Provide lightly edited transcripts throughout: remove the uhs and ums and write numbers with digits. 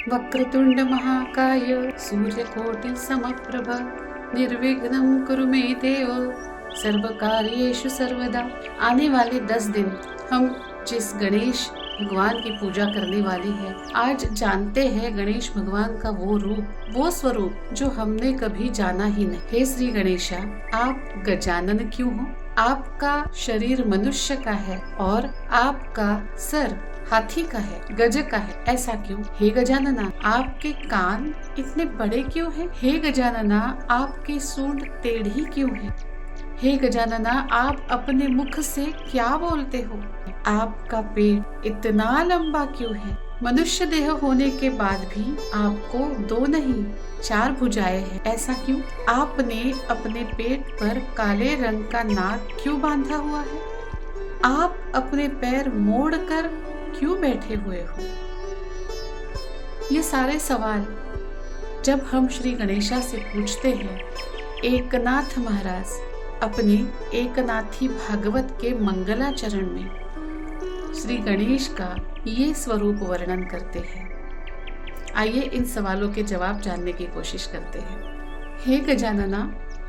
वक्रतुंड महाकाय सूर्यकोटि समप्रभ निर्विघ्नं कुरु मे देव सर्वकार्येषु सर्वदा। आने वाले 10 दिन हम जिस गणेश भगवान की पूजा करने वाले हैं, आज जानते हैं गणेश भगवान का वो रूप, वो स्वरूप जो हमने कभी जाना ही नहीं। हे श्री गणेशा, आप गजानन क्यों हो? आपका शरीर मनुष्य का है और आपका सर हाथी का है, गज का है, ऐसा क्यों? हे गजानना, आपके कान इतने बड़े क्यों हैं? हे गजानना, आपकी सूंड टेढ़ी क्यों है? हे गजानना, आप अपने मुख से क्या बोलते हो? आपका पेट इतना लंबा क्यों है? मनुष्य देह होने के बाद भी आपको 2 नहीं 4 भुजाएं हैं, ऐसा क्यों? आपने अपने पेट पर काले रंग का नाग क्यों बांधा हुआ है? आप अपने पैर मोड़कर क्यों बैठे हुए हो? ये सारे सवाल जब हम श्री गणेशा से पूछते हैं, एकनाथ महाराज अपने एकनाथी भागवत के मंगलाचरण में श्री गणेश का ये स्वरूप वर्णन करते हैं। आइए इन सवालों के जवाब जानने की कोशिश करते हैं। हे गजानना,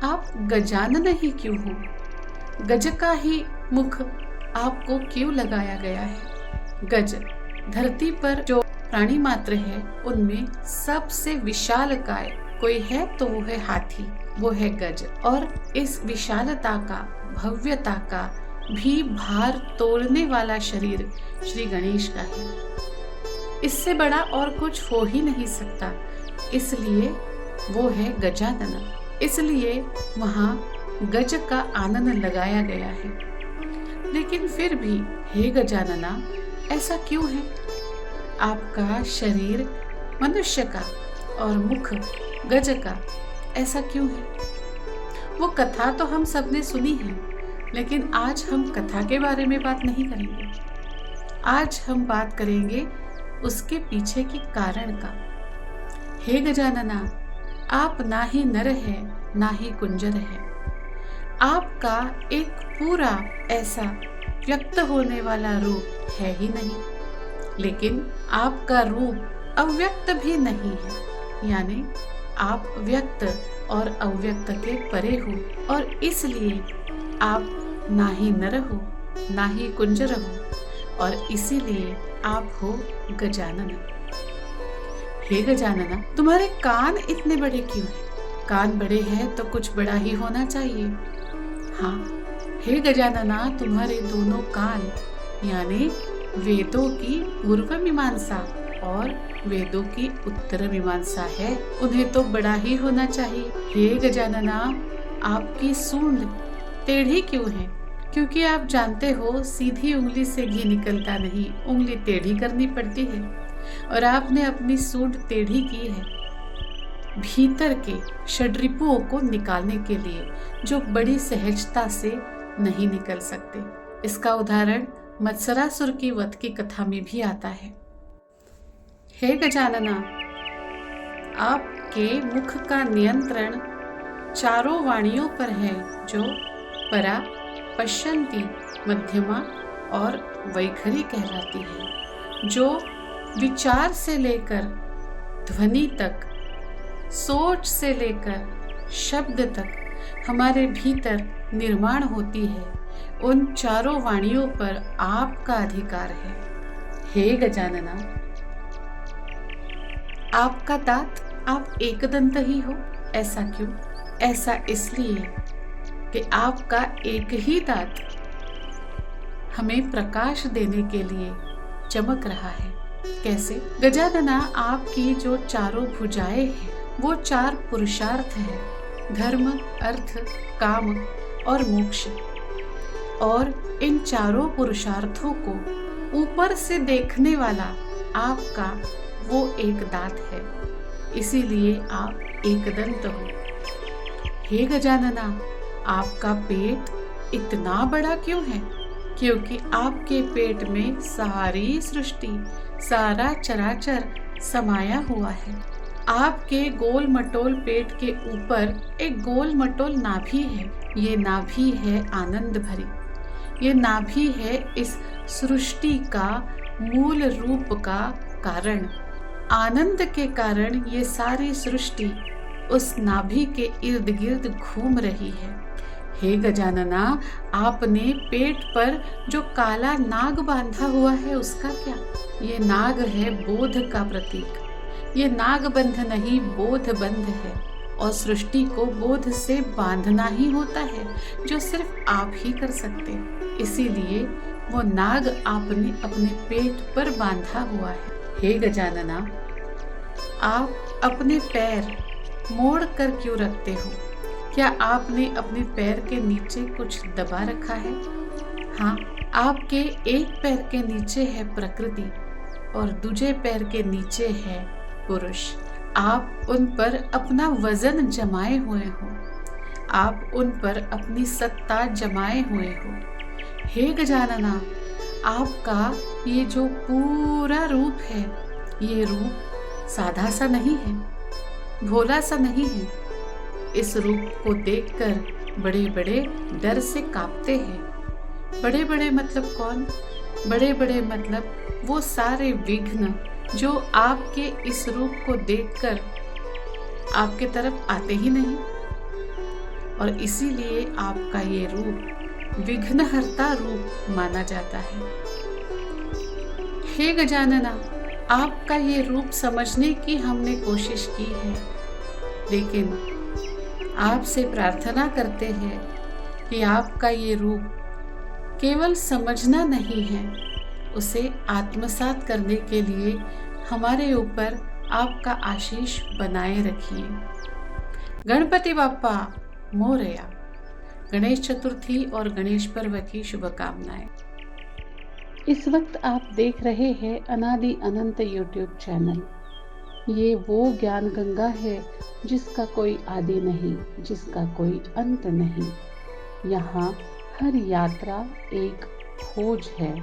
आप गजानन ही क्यों हो? गज का ही मुख आपको क्यों लगाया गया है? गज धरती पर जो प्राणी मात्र है उनमें सबसे विशाल काय कोई है तो वो है हाथी, वो है गज। और इस विशालता का, भव्यता का भी भार तोड़ने वाला शरीर श्री गणेश का है। इससे बड़ा और कुछ हो ही नहीं सकता, इसलिए वो है गजानन। इसलिए वहाँ गज का आनन लगाया गया है। लेकिन फिर भी हे गजानना, ऐसा क्यों है? आपका शरीर मनुष्य का और मुख गज का, ऐसा क्यों है? वो कथा तो हम सबने सुनी है, लेकिन आज हम कथा के बारे में बात नहीं करेंगे। आज हम बात करेंगे उसके पीछे की कारण का। हे गजानना, आप ना ही नर है ना ही कुंजर है। आपका एक पूरा ऐसा व्यक्त होने वाला रूप है ही नहीं, लेकिन आपका रूप अव्यक्त भी नहीं है, यानी आप व्यक्त और अव्यक्त के परे हो, और इसलिए आप ना ही नर हो ना ही कुंजर हो, और इसीलिए आप हो गजानन। हे गजानना, तुम्हारे कान इतने बड़े क्यों हैं? कान बड़े हैं तो कुछ बड़ा ही होना चाहिए। हाँ, हे गजानना, तुम्हारे दोनों कान यानी वेदों की पूर्व मीमांसा और वेदों की उत्तर मीमांसा है, उन्हें तो बड़ा ही होना चाहिए। हे गजानना, आपकी सूंड टेढ़ी क्यों है? क्योंकि आप जानते हो सीधी उंगली से घी निकलता नहीं, उंगली टेढ़ी करनी पड़ती है, और आपने अपनी सूंड टेढ़ी की है भीतर के षड्रिपुओं को निकालने के लिए, जो बड़ी सहजता से नहीं निकल सकते। इसका उदाहरण मत्सरासुर की वध की कथा में भी आता है। हे गजानना, आपके मुख का नियंत्रण 4 वाणियों पर है, जो परा, पश्यन्ती, मध्यमा और वैखरी कहलाती है, जो विचार से लेकर ध्वनि तक, सोच से लेकर शब्द तक हमारे भीतर निर्माण होती है। उन 4 वाणियों पर आपका अधिकार है। हे गजानना, आपका दांत, आप एकदंत ही हो, ऐसा क्यों? ऐसा इसलिए कि आपका एक ही दांत हमें प्रकाश देने के लिए चमक रहा है। कैसे? गजानना, आपकी जो 4 भुजाएं हैं वो 4 पुरुषार्थ है, धर्म, अर्थ, काम और मोक्ष। और इन 4 पुरुषार्थों को ऊपर से देखने वाला आपका वो एक दांत है, इसीलिए आप एकदंत हो। हे गजानना, आपका पेट इतना बड़ा क्यों है? क्योंकि आपके पेट में सारी सृष्टि, सारा चराचर समाया हुआ है। आपके गोल मटोल पेट के ऊपर एक गोल मटोल नाभि है। ये नाभि है आनंद भरी, ये नाभि है इस सृष्टि का मूल रूप का कारण। आनंद के कारण ये सारी सृष्टि उस नाभि के इर्द गिर्द घूम रही है। हे गजानना, आपने पेट पर जो काला नाग बांधा हुआ है उसका क्या? ये नाग है बोध का प्रतीक। ये नाग बंध नहीं, बोध बंध है, और सृष्टि को बोध से बांधना ही होता है, जो सिर्फ आप ही कर सकते हैं। इसीलिए वो नाग आपने अपने पेट पर बांधा हुआ है। हे गजानना, आप अपने पैर मोड़ कर क्यों रखते हो? क्या आपने अपने पैर के नीचे कुछ दबा रखा है? हाँ, आपके एक पैर के नीचे है प्रकृति और दूसरे पैर के नीचे है पुरुष। आप उन पर अपना वजन जमाए हुए हो, आप उन पर अपनी सत्ता जमाए हुए हो। हे गजानना, आपका ये जो पूरा रूप है, ये रूप सादा सा नहीं है, भोला सा नहीं है। इस रूप को देखकर बड़े बड़े डर से कांपते हैं। बड़े बड़े मतलब कौन? बड़े बड़े मतलब वो सारे विघ्न जो आपके इस रूप को देखकर आपके तरफ आते ही नहीं, और इसीलिए आपका ये रूप विघ्नहर्ता रूप माना जाता है। हे गजानना, आपका ये रूप समझने की हमने कोशिश की है, लेकिन आपसे प्रार्थना करते हैं कि आपका ये रूप केवल समझना नहीं है, उसे आत्मसात करने के लिए हमारे ऊपर आपका आशीष बनाए रखिए। गणपति बाप्पा मोरया। गणेश चतुर्थी और गणेश पर्व की शुभकामनाएं। इस वक्त आप देख रहे हैं अनादि अनंत यूट्यूब चैनल। ये वो ज्ञान गंगा है जिसका कोई आदि नहीं, जिसका कोई अंत नहीं। यहाँ हर यात्रा एक खोज है।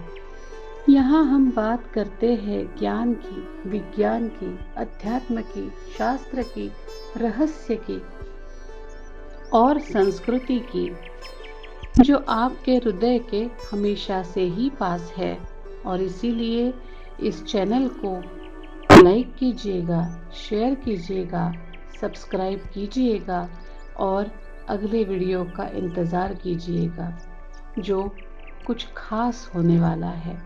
यहाँ हम बात करते हैं ज्ञान की, विज्ञान की, अध्यात्म की, शास्त्र की, रहस्य की और संस्कृति की, जो आपके हृदय के हमेशा से ही पास है। और इसीलिए इस चैनल को लाइक कीजिएगा, शेयर कीजिएगा, सब्सक्राइब कीजिएगा और अगले वीडियो का इंतज़ार कीजिएगा, जो कुछ खास होने वाला है।